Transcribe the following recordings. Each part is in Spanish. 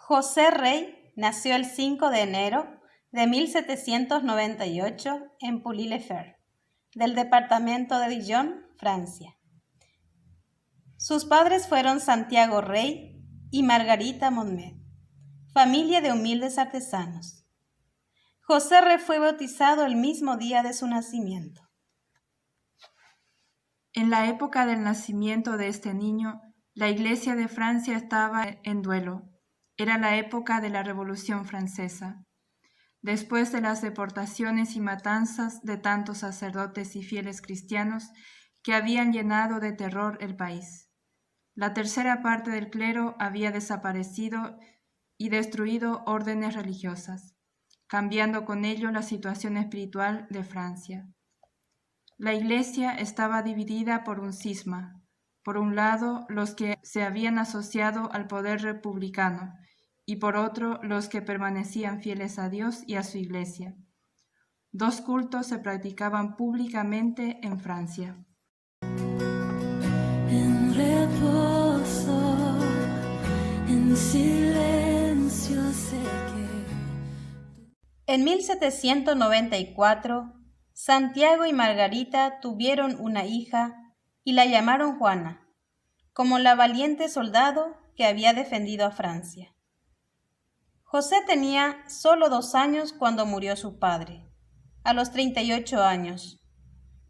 José Rey nació el 5 de enero de 1798 en Pouilly-le-Fert, del departamento de Dijon, Francia. Sus padres fueron Santiago Rey y Margarita Monmet, familia de humildes artesanos. José Rey fue bautizado el mismo día de su nacimiento. En la época del nacimiento de este niño, la Iglesia de Francia estaba en duelo. Era la época de la Revolución Francesa. Después de las deportaciones y matanzas de tantos sacerdotes y fieles cristianos que habían llenado de terror el país, la tercera parte del clero había desaparecido y destruido órdenes religiosas, cambiando con ello la situación espiritual de Francia. La Iglesia estaba dividida por un cisma. Por un lado, los que se habían asociado al poder republicano, y por otro, los que permanecían fieles a Dios y a su Iglesia. Dos cultos se practicaban públicamente en Francia. En reposo, en silencio sé que... En 1794, Santiago y Margarita tuvieron una hija y la llamaron Juana, como la valiente soldado que había defendido a Francia. José tenía solo 2 años cuando murió su padre, a los 38 años,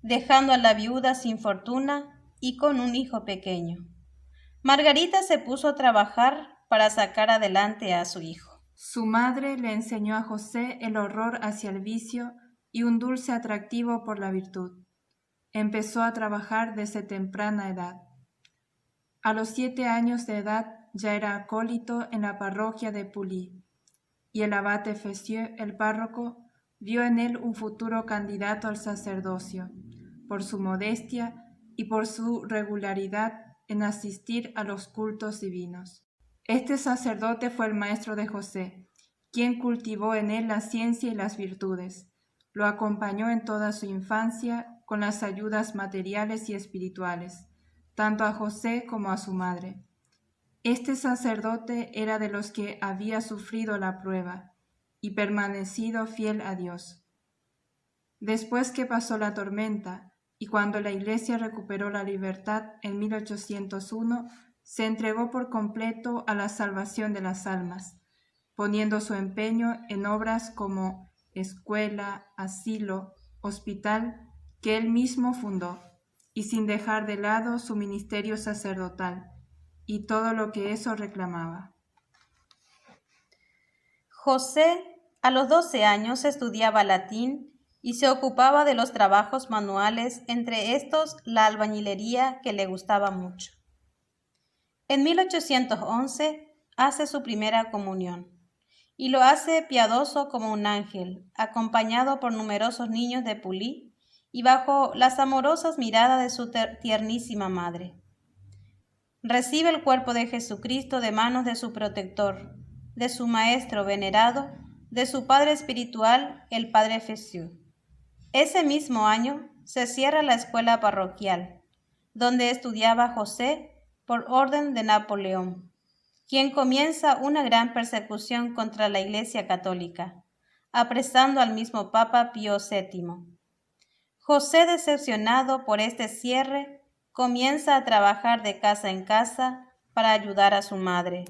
dejando a la viuda sin fortuna y con un hijo pequeño. Margarita se puso a trabajar para sacar adelante a su hijo. Su madre le enseñó a José el horror hacia el vicio y un dulce atractivo por la virtud. Empezó a trabajar desde temprana edad. A los 7 años de edad ya era acólito en la parroquia de Pouilly, y el abate Fessieu, el párroco, vio en él un futuro candidato al sacerdocio, por su modestia y por su regularidad en asistir a los cultos divinos. Este sacerdote fue el maestro de José, quien cultivó en él la ciencia y las virtudes. Lo acompañó en toda su infancia con las ayudas materiales y espirituales, tanto a José como a su madre. Este sacerdote era de los que había sufrido la prueba y permanecido fiel a Dios. Después que pasó la tormenta y cuando la Iglesia recuperó la libertad en 1801, se entregó por completo a la salvación de las almas, poniendo su empeño en obras como escuela, asilo, hospital, que él mismo fundó, y sin dejar de lado su ministerio sacerdotal y todo lo que eso reclamaba. José, a los 12 años, estudiaba latín y se ocupaba de los trabajos manuales, entre estos la albañilería, que le gustaba mucho. En 1811 hace su primera comunión y lo hace piadoso como un ángel, acompañado por numerosos niños de Pouilly y bajo las amorosas miradas de su tiernísima madre. Recibe el cuerpo de Jesucristo de manos de su protector, de su maestro venerado, de su padre espiritual, el padre Fessieu. Ese mismo año se cierra la escuela parroquial, donde estudiaba José por orden de Napoleón, quien comienza una gran persecución contra la Iglesia católica, apresando al mismo Papa Pío VII. José, decepcionado por este cierre, comienza a trabajar de casa en casa para ayudar a su madre.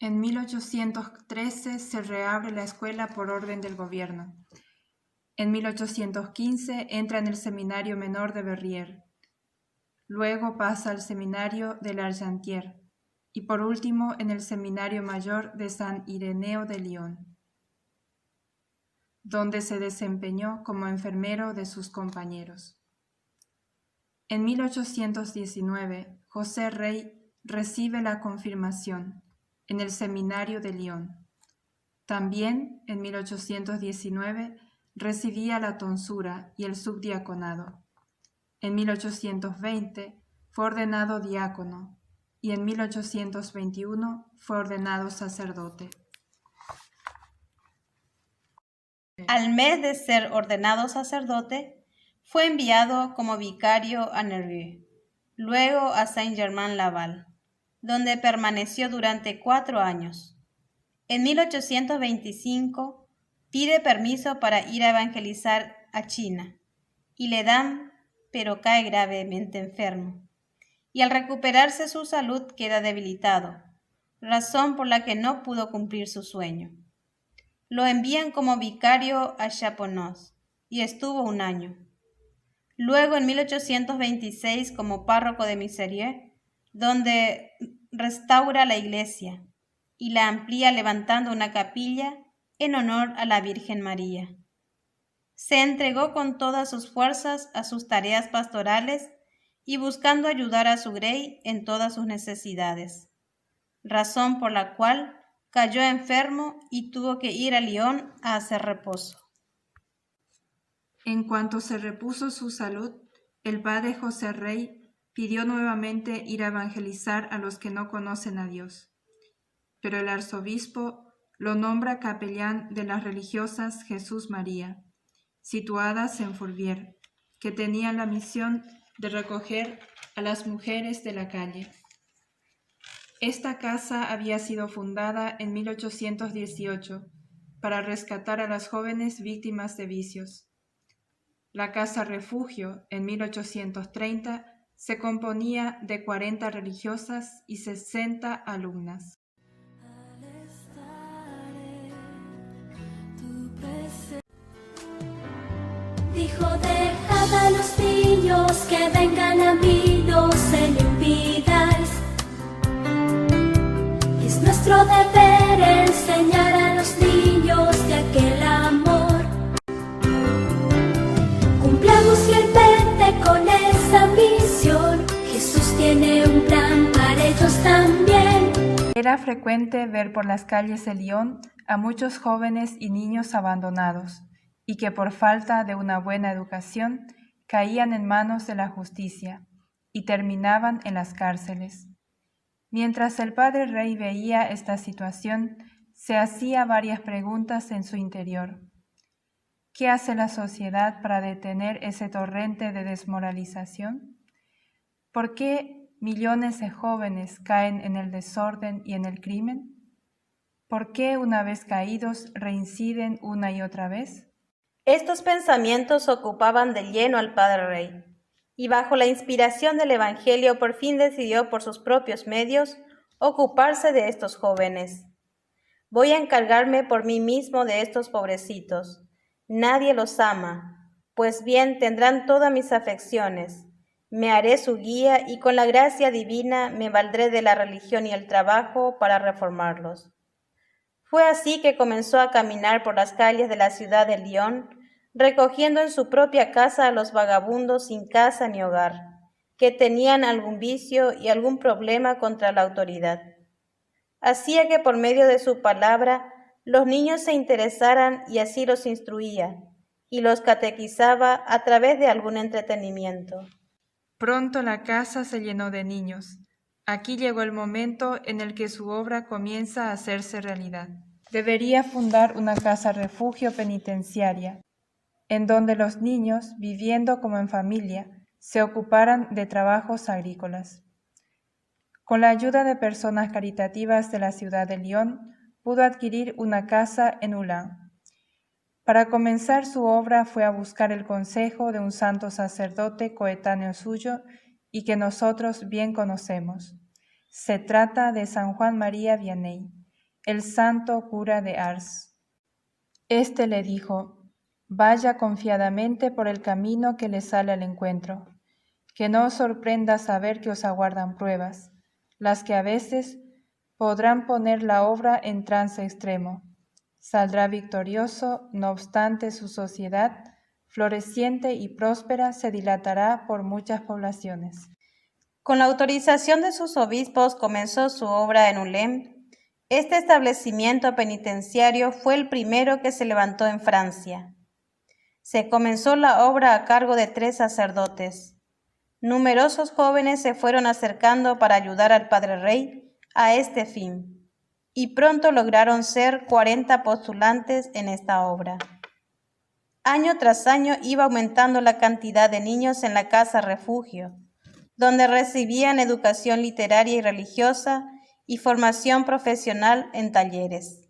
En 1813 se reabre la escuela por orden del gobierno. En 1815 entra en el Seminario Menor de Verrières. Luego pasa al Seminario de l'Argentière y por último en el Seminario Mayor de San Ireneo de Lyon, donde se desempeñó como enfermero de sus compañeros. En 1819, José Rey recibe la confirmación en el Seminario de Lyon. También en 1819 recibía la tonsura y el subdiaconado. En 1820 fue ordenado diácono y en 1821 fue ordenado sacerdote. Al mes de ser ordenado sacerdote, fue enviado como vicario a Nervión, luego a Saint-Germain-Laval, donde permaneció durante 4 años. En 1825 pide permiso para ir a evangelizar a China, y le dan, pero cae gravemente enfermo, y al recuperarse su salud queda debilitado, razón por la que no pudo cumplir su sueño. Lo envían como vicario a Chaponost, y estuvo 1 año. Luego, en 1826, como párroco de Miserie, donde restaura la iglesia y la amplía levantando una capilla en honor a la Virgen María. Se entregó con todas sus fuerzas a sus tareas pastorales y buscando ayudar a su grey en todas sus necesidades, razón por la cual cayó enfermo y tuvo que ir a Lyon a hacer reposo. En cuanto se repuso su salud, el padre José Rey pidió nuevamente ir a evangelizar a los que no conocen a Dios. Pero el arzobispo lo nombra capellán de las religiosas Jesús María, situadas en Fourvière, que tenían la misión de recoger a las mujeres de la calle. Esta casa había sido fundada en 1818 para rescatar a las jóvenes víctimas de vicios. La casa refugio, en 1830, se componía de 40 religiosas y 60 alumnas. Dijo, dejad a los niños que vengan a mí, no se lo impidáis. Es nuestro deber enseñar a los niños de aquel amor. Cumplamos fielmente con esa misión. Jesús tiene un plan para ellos también. Era frecuente ver por las calles de Lyon a muchos jóvenes y niños abandonados, y que por falta de una buena educación caían en manos de la justicia y terminaban en las cárceles. Mientras el padre Rey veía esta situación, se hacía varias preguntas en su interior. ¿Qué hace la sociedad para detener ese torrente de desmoralización? ¿Por qué millones de jóvenes caen en el desorden y en el crimen? ¿Por qué una vez caídos reinciden una y otra vez? Estos pensamientos ocupaban de lleno al padre Rey, y bajo la inspiración del Evangelio por fin decidió por sus propios medios ocuparse de estos jóvenes. Voy a encargarme por mí mismo de estos pobrecitos. Nadie los ama, pues bien tendrán todas mis afecciones. Me haré su guía y con la gracia divina me valdré de la religión y el trabajo para reformarlos. Fue así que comenzó a caminar por las calles de la ciudad de Lyon, recogiendo en su propia casa a los vagabundos sin casa ni hogar, que tenían algún vicio y algún problema contra la autoridad. Hacía que por medio de su palabra los niños se interesaran y así los instruía, y los catequizaba a través de algún entretenimiento. Pronto la casa se llenó de niños. Aquí llegó el momento en el que su obra comienza a hacerse realidad. Debería fundar una casa refugio penitenciaria, en donde los niños, viviendo como en familia, se ocuparan de trabajos agrícolas. Con la ayuda de personas caritativas de la ciudad de Lyon, pudo adquirir una casa en Ullin. Para comenzar su obra fue a buscar el consejo de un santo sacerdote coetáneo suyo y que nosotros bien conocemos. Se trata de San Juan María Vianney, el santo cura de Ars. Este le dijo: vaya confiadamente por el camino que le sale al encuentro, que no os sorprenda saber que os aguardan pruebas, las que a veces podrán poner la obra en trance extremo. Saldrá victorioso, no obstante su sociedad, floreciente y próspera, se dilatará por muchas poblaciones. Con la autorización de sus obispos comenzó su obra en Ulem. Este establecimiento penitenciario fue el primero que se levantó en Francia. Se comenzó la obra a cargo de 3 sacerdotes. Numerosos jóvenes se fueron acercando para ayudar al padre Rey a este fin, y pronto lograron ser 40 postulantes en esta obra. Año tras año iba aumentando la cantidad de niños en la casa refugio, donde recibían educación literaria y religiosa y formación profesional en talleres.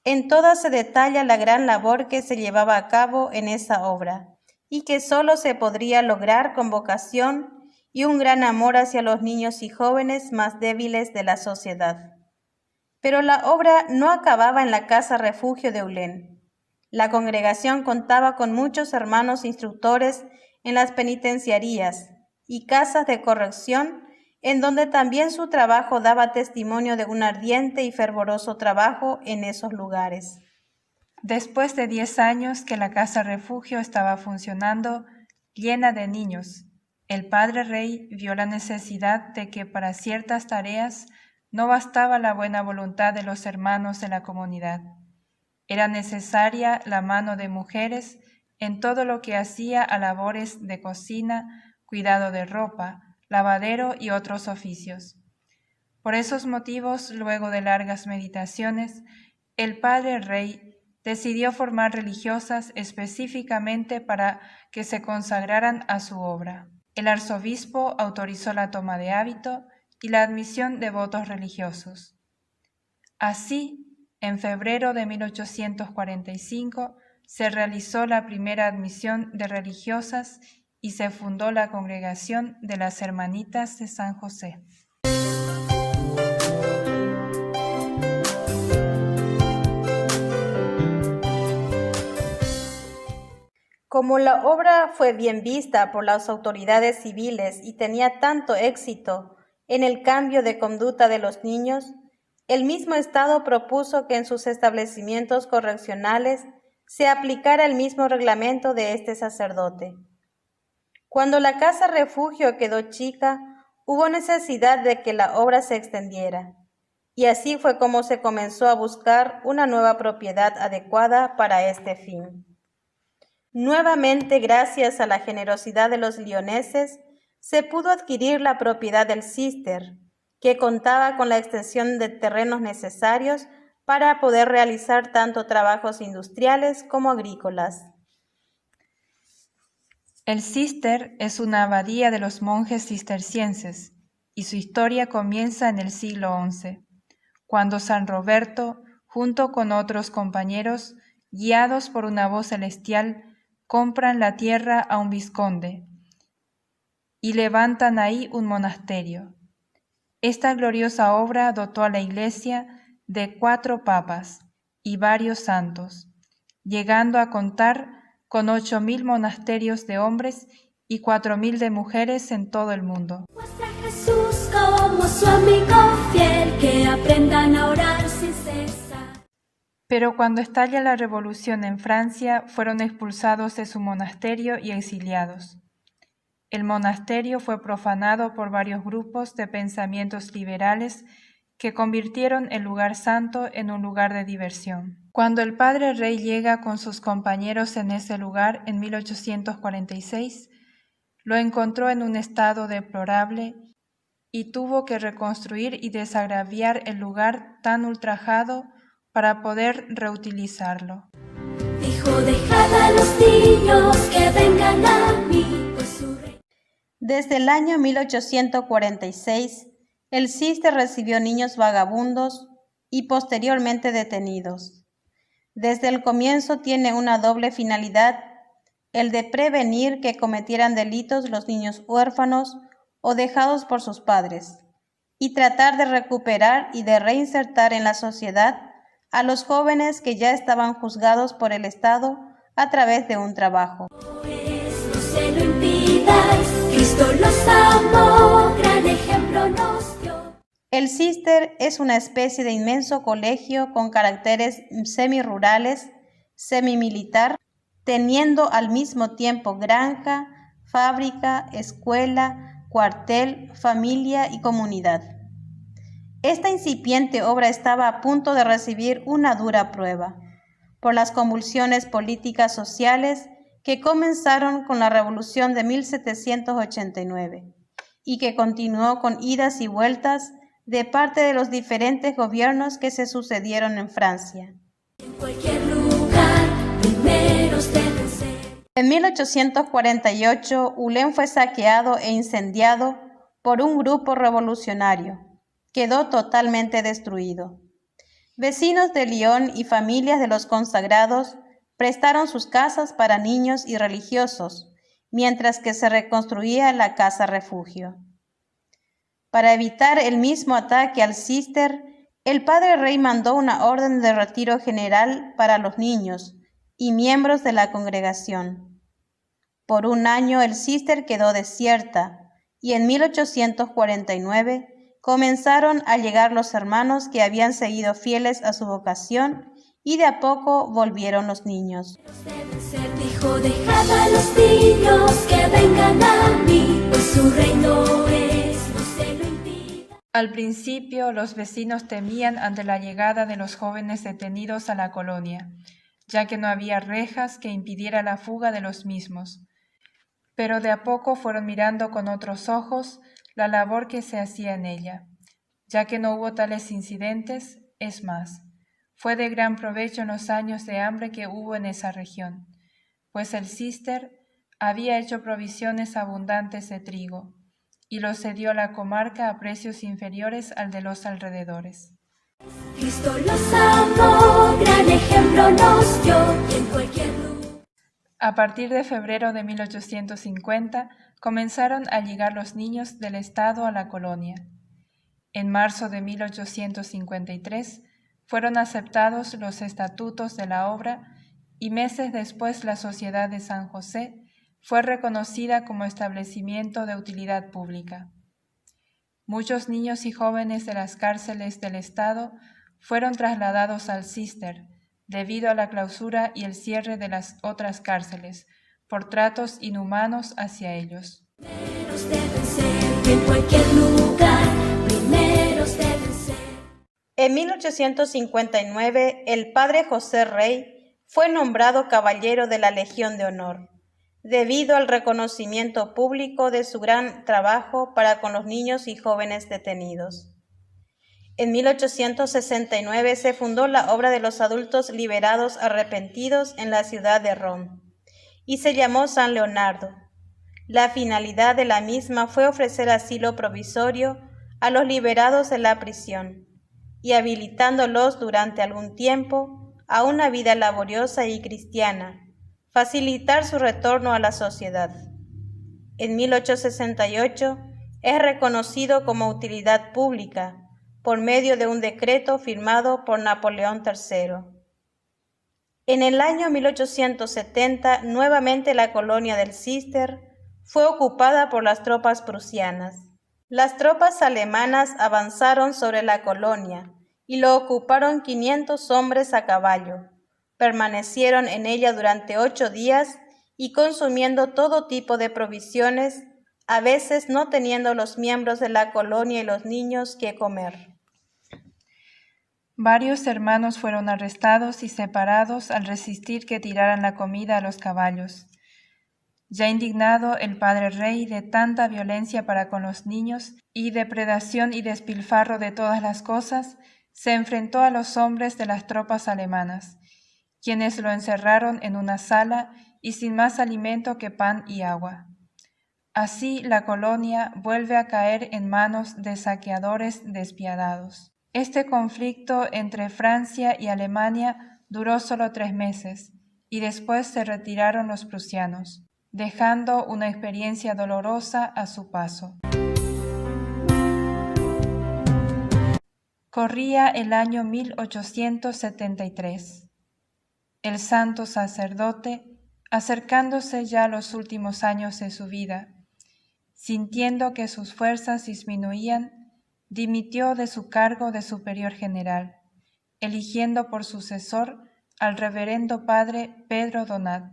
En todas se detalla la gran labor que se llevaba a cabo en esa obra y que solo se podría lograr con vocación y un gran amor hacia los niños y jóvenes más débiles de la sociedad. Pero la obra no acababa en la casa refugio de Ullén. La congregación contaba con muchos hermanos instructores en las penitenciarías y casas de corrección, en donde también su trabajo daba testimonio de un ardiente y fervoroso trabajo en esos lugares. Después de 10 años que la casa refugio estaba funcionando, llena de niños, el padre Rey vio la necesidad de que para ciertas tareas no bastaba la buena voluntad de los hermanos de la comunidad. Era necesaria la mano de mujeres en todo lo que hacía a labores de cocina, cuidado de ropa, lavadero y otros oficios. Por esos motivos, luego de largas meditaciones, el padre Rey decidió formar religiosas específicamente para que se consagraran a su obra. El arzobispo autorizó la toma de hábito y la admisión de votos religiosos. Así, en febrero de 1845 se realizó la primera admisión de religiosas y se fundó la Congregación de las Hermanitas de San José. Como la obra fue bien vista por las autoridades civiles y tenía tanto éxito en el cambio de conducta de los niños, el mismo Estado propuso que en sus establecimientos correccionales se aplicara el mismo reglamento de este sacerdote. Cuando la casa refugio quedó chica, hubo necesidad de que la obra se extendiera, y así fue como se comenzó a buscar una nueva propiedad adecuada para este fin. Nuevamente, gracias a la generosidad de los lioneses, se pudo adquirir la propiedad del Cister, que contaba con la extensión de terrenos necesarios para poder realizar tanto trabajos industriales como agrícolas. El Cister es una abadía de los monjes cistercienses y su historia comienza en el siglo XI, cuando San Roberto, junto con otros compañeros, guiados por una voz celestial, compran la tierra a un vizconde y levantan ahí un monasterio. Esta gloriosa obra dotó a la Iglesia de 4 papas y varios santos, llegando a contar con 8.000 monasterios de hombres y 4.000 de mujeres en todo el mundo. Muestra a Jesús como su amigo fiel, que aprendan a orar sin cesar. Pero cuando estalla la revolución en Francia, fueron expulsados de su monasterio y exiliados. El monasterio fue profanado por varios grupos de pensamientos liberales que convirtieron el lugar santo en un lugar de diversión. Cuando el padre Rey llega con sus compañeros en ese lugar en 1846, lo encontró en un estado deplorable y tuvo que reconstruir y desagraviar el lugar tan ultrajado para poder reutilizarlo. Dijo, dejad a los niños que vengan a mí, pues su rey. Desde el año 1846, el Cister recibió niños vagabundos y posteriormente detenidos. Desde el comienzo tiene una doble finalidad, el de prevenir que cometieran delitos los niños huérfanos o dejados por sus padres, y tratar de recuperar y de reinsertar en la sociedad a los jóvenes que ya estaban juzgados por el Estado a través de un trabajo. No se lo impidáis, Cristo los amó, gran ejemplo nos dio. El Cister es una especie de inmenso colegio con caracteres semirurales, semimilitar, teniendo al mismo tiempo granja, fábrica, escuela, cuartel, familia y comunidad. Esta incipiente obra estaba a punto de recibir una dura prueba, por las convulsiones políticas sociales que comenzaron con la Revolución de 1789 y que continuó con idas y vueltas de parte de los diferentes gobiernos que se sucedieron en Francia. En cualquier lugar, primeros deben ser. En 1848, Ulem fue saqueado e incendiado por un grupo revolucionario. Quedó totalmente destruido. Vecinos de Lyon y familias de los consagrados prestaron sus casas para niños y religiosos, mientras que se reconstruía la casa refugio. Para evitar el mismo ataque al Císter, el padre Rey mandó una orden de retiro general para los niños y miembros de la congregación. Por un año el Císter quedó desierta y en 1849 comenzaron a llegar los hermanos que habían seguido fieles a su vocación y de a poco volvieron los niños. Deben ser, dijo, dejad a los niños que vengan a mí, pues su reino es, no se lo impida. Al principio, los vecinos temían ante la llegada de los jóvenes detenidos a la colonia, ya que no había rejas que impidiera la fuga de los mismos. Pero de a poco fueron mirando con otros ojos la labor que se hacía en ella, ya que no hubo tales incidentes, es más, fue de gran provecho en los años de hambre que hubo en esa región, pues el Císter había hecho provisiones abundantes de trigo, y lo cedió a la comarca a precios inferiores al de los alrededores. Cristo los amó, gran ejemplo nos dio, y en cualquier lugar. A partir de febrero de 1850 comenzaron a llegar los niños del Estado a la colonia. En marzo de 1853 fueron aceptados los estatutos de la obra y meses después la Sociedad de San José fue reconocida como establecimiento de utilidad pública. Muchos niños y jóvenes de las cárceles del Estado fueron trasladados al Císter debido a la clausura y el cierre de las otras cárceles por tratos inhumanos hacia ellos. Primeros deben ser, en cualquier lugar, primeros deben ser. En 1859, el padre José Rey fue nombrado caballero de la Legión de Honor, debido al reconocimiento público de su gran trabajo para con los niños y jóvenes detenidos. En 1869 se fundó la Obra de los Adultos Liberados Arrepentidos en la ciudad de Roma y se llamó San Leonardo. La finalidad de la misma fue ofrecer asilo provisorio a los liberados de la prisión y habilitándolos durante algún tiempo a una vida laboriosa y cristiana, facilitar su retorno a la sociedad. En 1868 es reconocido como utilidad pública por medio de un decreto firmado por Napoleón III. En el año 1870, nuevamente la colonia del Císter fue ocupada por las tropas prusianas. Las tropas alemanas avanzaron sobre la colonia y lo ocuparon 500 hombres a caballo. Permanecieron en ella durante 8 días y consumiendo todo tipo de provisiones, a veces no teniendo los miembros de la colonia y los niños que comer. Varios hermanos fueron arrestados y separados al resistir que tiraran la comida a los caballos. Ya indignado el padre Rey de tanta violencia para con los niños y depredación y despilfarro de todas las cosas, se enfrentó a los hombres de las tropas alemanas, quienes lo encerraron en una sala y sin más alimento que pan y agua. Así la colonia vuelve a caer en manos de saqueadores despiadados. Este conflicto entre Francia y Alemania duró solo 3 meses y después se retiraron los prusianos, dejando una experiencia dolorosa a su paso. Corría el año 1873. El santo sacerdote, acercándose ya a los últimos años de su vida, sintiendo que sus fuerzas disminuían, dimitió de su cargo de superior general, eligiendo por sucesor al reverendo padre Pedro Donat,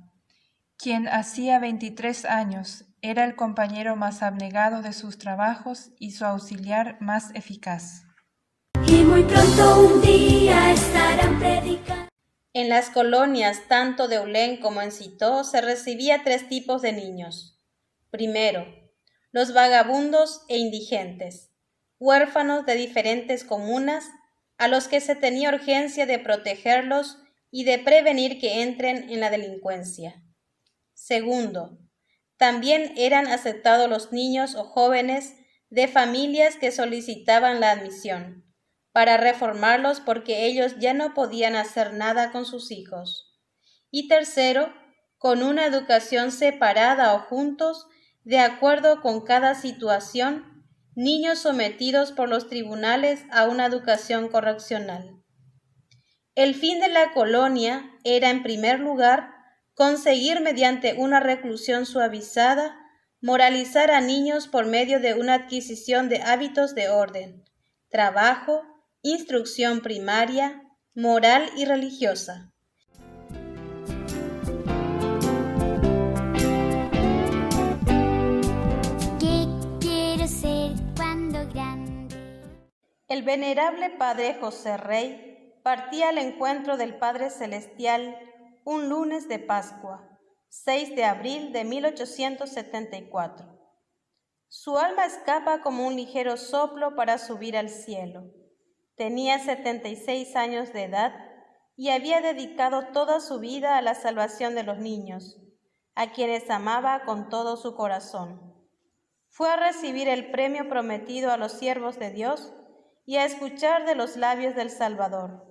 quien hacía 23 años era el compañero más abnegado de sus trabajos y su auxiliar más eficaz. Y muy pronto un día estarán predicando. En las colonias tanto de Ulem como en Citeaux se recibía 3 tipos de niños. Primero, los vagabundos e indigentes, huérfanos de diferentes comunas, a los que se tenía urgencia de protegerlos y de prevenir que entren en la delincuencia. Segundo, también eran aceptados los niños o jóvenes de familias que solicitaban la admisión, para reformarlos porque ellos ya no podían hacer nada con sus hijos. Y tercero, con una educación separada o juntos, de acuerdo con cada situación, niños sometidos por los tribunales a una educación correccional. El fin de la colonia era, en primer lugar, conseguir mediante una reclusión suavizada, moralizar a niños por medio de una adquisición de hábitos de orden, trabajo, instrucción primaria, moral y religiosa. ¿Qué quiero ser cuando grande? El venerable Padre José Rey partía al encuentro del Padre Celestial un lunes de Pascua, 6 de abril de 1874. Su alma escapa como un ligero soplo para subir al cielo. Tenía 76 años de edad y había dedicado toda su vida a la salvación de los niños, a quienes amaba con todo su corazón. Fue a recibir el premio prometido a los siervos de Dios y a escuchar de los labios del Salvador: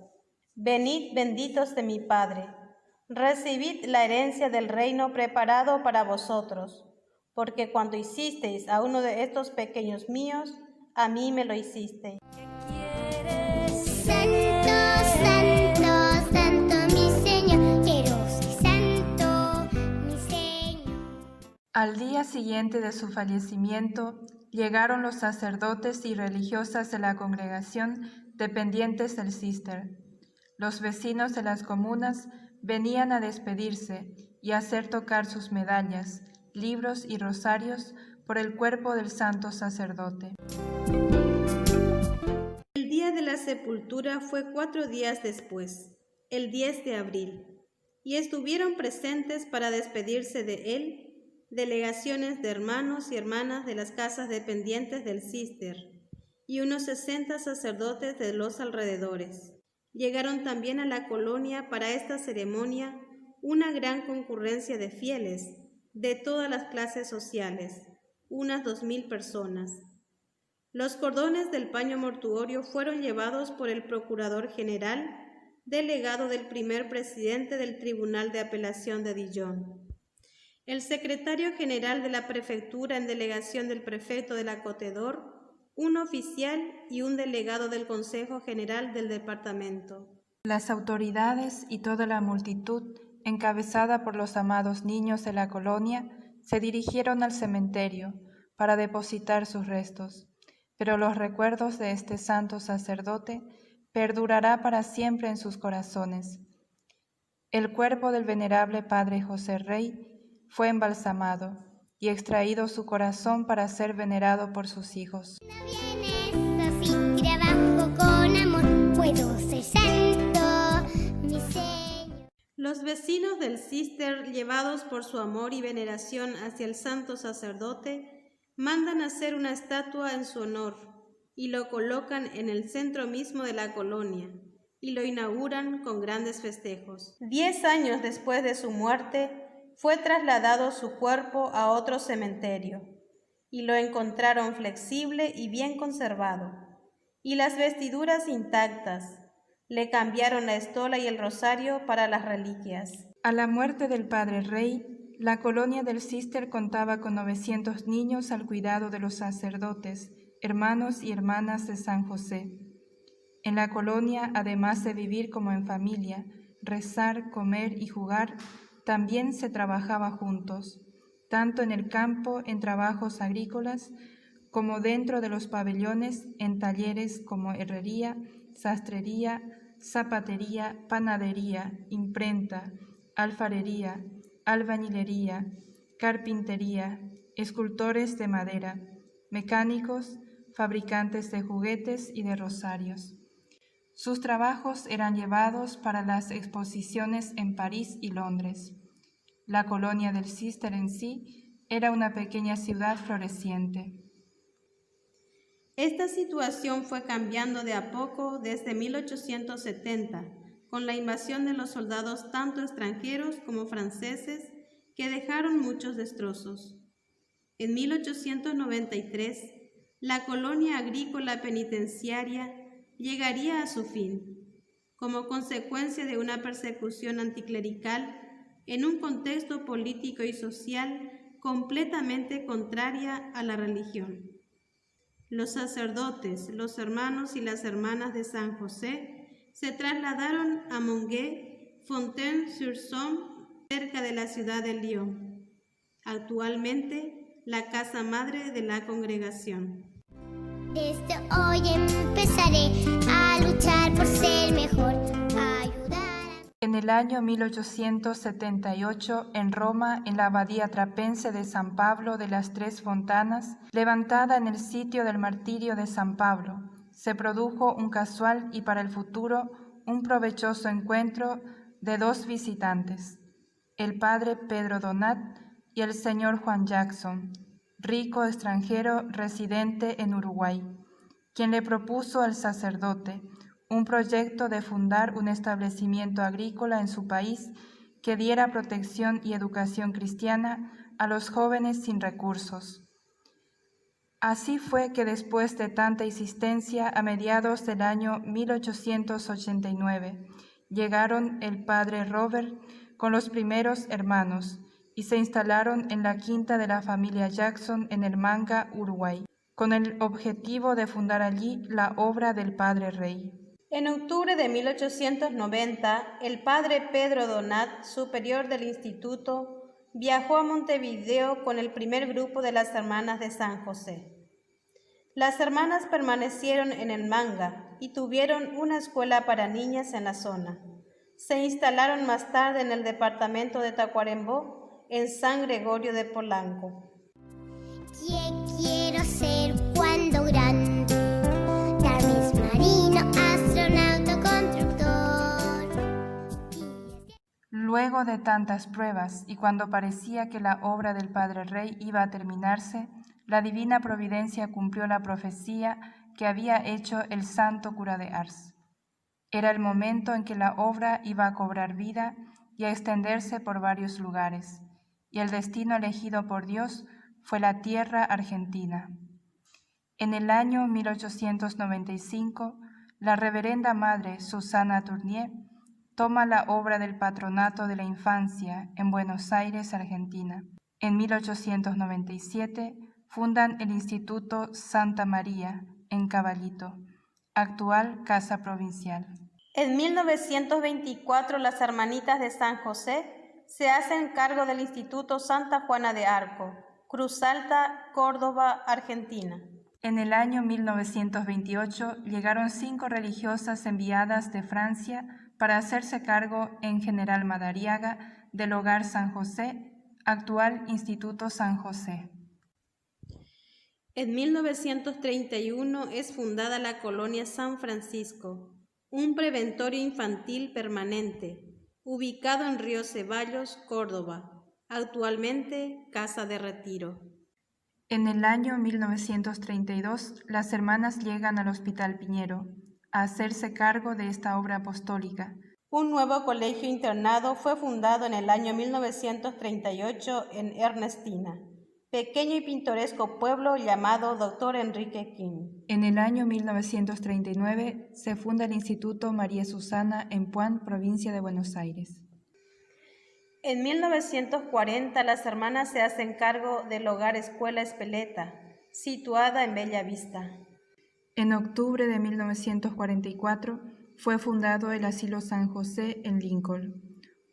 «Venid benditos de mi Padre, recibid la herencia del reino preparado para vosotros, porque cuando hicisteis a uno de estos pequeños míos, a mí me lo hicisteis». Santo, santo, santo, mi Señor, quiero ser santo, mi Señor. Al día siguiente de su fallecimiento, llegaron los sacerdotes y religiosas de la congregación dependientes del Císter. Los vecinos de las comunas venían a despedirse y a hacer tocar sus medallas, libros y rosarios por el cuerpo del santo sacerdote. El día de la sepultura fue 4 días después, el 10 de abril, y estuvieron presentes para despedirse de él delegaciones de hermanos y hermanas de las casas dependientes del Císter y unos 60 sacerdotes de los alrededores. Llegaron también a la colonia para esta ceremonia una gran concurrencia de fieles de todas las clases sociales, unas 2000 personas. Los cordones del paño mortuorio fueron llevados por el Procurador General, delegado del primer presidente del Tribunal de Apelación de Dijon, el secretario general de la prefectura en delegación del prefecto del acogedor, un oficial y un delegado del Consejo General del departamento. Las autoridades y toda la multitud, encabezada por los amados niños de la colonia, se dirigieron al cementerio para depositar sus restos, pero los recuerdos de este santo sacerdote perdurará para siempre en sus corazones. El cuerpo del venerable Padre José Rey fue embalsamado y extraído su corazón para ser venerado por sus hijos. Si trabajo con amor, puedo ser santo, mi Señor. Los vecinos del Císter, llevados por su amor y veneración hacia el santo sacerdote, mandan hacer una estatua en su honor y lo colocan en el centro mismo de la colonia y lo inauguran con grandes festejos. 10 años después de su muerte, fue trasladado su cuerpo a otro cementerio y lo encontraron flexible y bien conservado, y las vestiduras intactas. Le cambiaron la estola y el rosario para las reliquias. A la muerte del Padre Rey, la colonia del Císter contaba con 900 niños al cuidado de los sacerdotes, hermanos y hermanas de San José. En la colonia, además de vivir como en familia, rezar, comer y jugar, también se trabajaba juntos, tanto en el campo en trabajos agrícolas, como dentro de los pabellones en talleres como herrería, sastrería, zapatería, panadería, imprenta, alfarería, albañilería, carpintería, escultores de madera, mecánicos, fabricantes de juguetes y de rosarios. Sus trabajos eran llevados para las exposiciones en París y Londres. La colonia del Císter en sí era una pequeña ciudad floreciente. Esta situación fue cambiando de a poco desde 1870, con la invasión de los soldados tanto extranjeros como franceses que dejaron muchos destrozos. En 1893, la colonia agrícola penitenciaria llegaría a su fin, como consecuencia de una persecución anticlerical en un contexto político y social completamente contraria a la religión. Los sacerdotes, los hermanos y las hermanas de San José se trasladaron a Mongué, Fontaine-sur-Somme, cerca de la ciudad de Lyon, actualmente la casa madre de la congregación. Desde hoy empezaré a luchar por ser mejor, a ayudar. En el año 1878, en Roma, en la abadía trapense de San Pablo de las Tres Fontanas, levantada en el sitio del martirio de San Pablo, se produjo un casual y para el futuro un provechoso encuentro de dos visitantes, el padre Pedro Donat y el señor Juan Jackson, rico extranjero residente en Uruguay, quien le propuso al sacerdote un proyecto de fundar un establecimiento agrícola en su país que diera protección y educación cristiana a los jóvenes sin recursos. Así fue que después de tanta insistencia, a mediados del año 1889, llegaron el padre Robert con los primeros hermanos y se instalaron en la quinta de la familia Jackson en el Manga, Uruguay, con el objetivo de fundar allí la obra del Padre Rey. En octubre de 1890, el padre Pedro Donat, superior del instituto, viajó a Montevideo con el primer grupo de las hermanas de San José. Las hermanas permanecieron en el Manga y tuvieron una escuela para niñas en la zona. Se instalaron más tarde en el departamento de Tacuarembó, en San Gregorio de Polanco. ¿Qué quiero ser cuando grande? Darmis marino, astronauta, constructor. Luego de tantas pruebas y cuando parecía que la obra del Padre Rey iba a terminarse, la divina providencia cumplió la profecía que había hecho el santo cura de Ars. Era el momento en que la obra iba a cobrar vida y a extenderse por varios lugares, y el destino elegido por Dios fue la tierra argentina. En el año 1895, la reverenda madre Susana Tournier toma la obra del Patronato de la Infancia en Buenos Aires, Argentina. En 1897 fundan el Instituto Santa María en Caballito, actual Casa Provincial. En 1924, las hermanitas de San José se hacen cargo del Instituto Santa Juana de Arco, Cruz Alta, Córdoba, Argentina. En el año 1928 llegaron 5 religiosas enviadas de Francia para hacerse cargo en General Madariaga del Hogar San José, actual Instituto San José. En 1931 es fundada la colonia San Francisco, un preventorio infantil permanente, ubicado en Río Ceballos, Córdoba, actualmente Casa de Retiro. En el año 1932, las hermanas llegan al Hospital Piñero a hacerse cargo de esta obra apostólica. Un nuevo colegio internado fue fundado en el año 1938 en Ernestina, pequeño y pintoresco pueblo llamado Dr. Enrique King. En el año 1939 se funda el Instituto María Susana en Puan, provincia de Buenos Aires. En 1940 las hermanas se hacen cargo del Hogar Escuela Espeleta, situada en Bella Vista. En octubre de 1944 fue fundado el Asilo San José en Lincoln,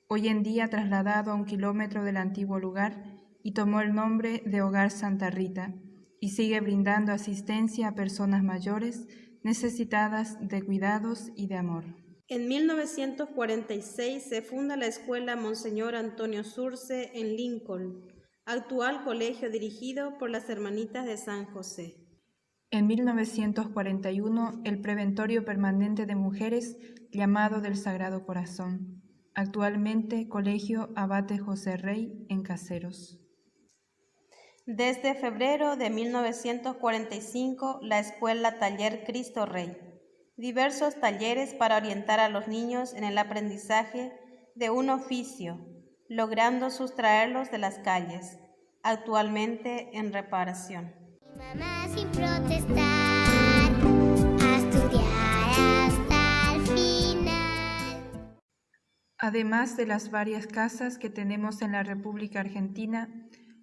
hoy en día trasladado a 1 kilómetro del antiguo lugar, y tomó el nombre de Hogar Santa Rita, y sigue brindando asistencia a personas mayores necesitadas de cuidados y de amor. En 1946 se funda la Escuela Monseñor Antonio Surce en Lincoln, actual colegio dirigido por las Hermanitas de San José. En 1941, el Preventorio Permanente de Mujeres llamado del Sagrado Corazón, actualmente Colegio Abate José Rey en Caseros. Desde febrero de 1945, la Escuela Taller Cristo Rey. Diversos talleres para orientar a los niños en el aprendizaje de un oficio, logrando sustraerlos de las calles, actualmente en reparación. Mi mamá sin protestar, a estudiar hasta el final. Además de las varias casas que tenemos en la República Argentina,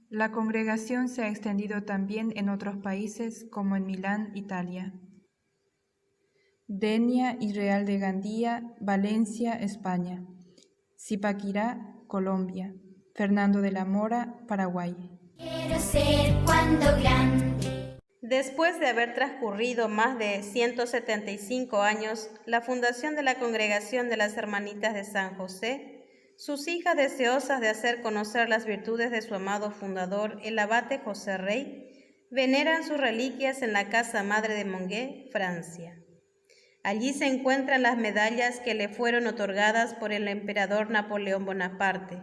la congregación se ha extendido también en otros países como en Milán, Italia, Denia y Real de Gandía, Valencia, España, Zipaquirá, Colombia, Fernando de la Mora, Paraguay. Quiero ser cuando grande. Después de haber transcurrido más de 175 años, la fundación de la Congregación de las Hermanitas de San José, sus hijas deseosas de hacer conocer las virtudes de su amado fundador, el abate José Rey, veneran sus reliquias en la Casa Madre de Mongué, Francia. Allí se encuentran las medallas que le fueron otorgadas por el emperador Napoleón Bonaparte,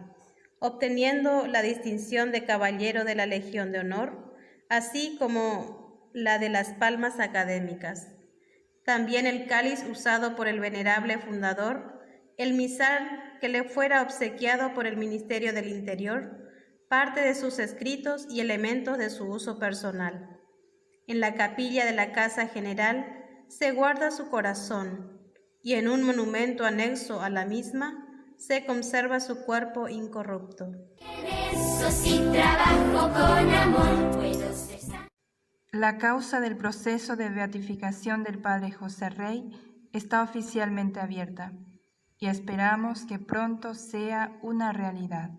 obteniendo la distinción de Caballero de la Legión de Honor, así como la de las palmas académicas. También el cáliz usado por el venerable fundador, el misal que le fuera obsequiado por el Ministerio del Interior, parte de sus escritos y elementos de su uso personal. En la capilla de la Casa General se guarda su corazón y en un monumento anexo a la misma se conserva su cuerpo incorrupto. Eso sin trabajo, con amor, puedo ser santo. La causa del proceso de beatificación del Padre José Rey está oficialmente abierta y esperamos que pronto sea una realidad.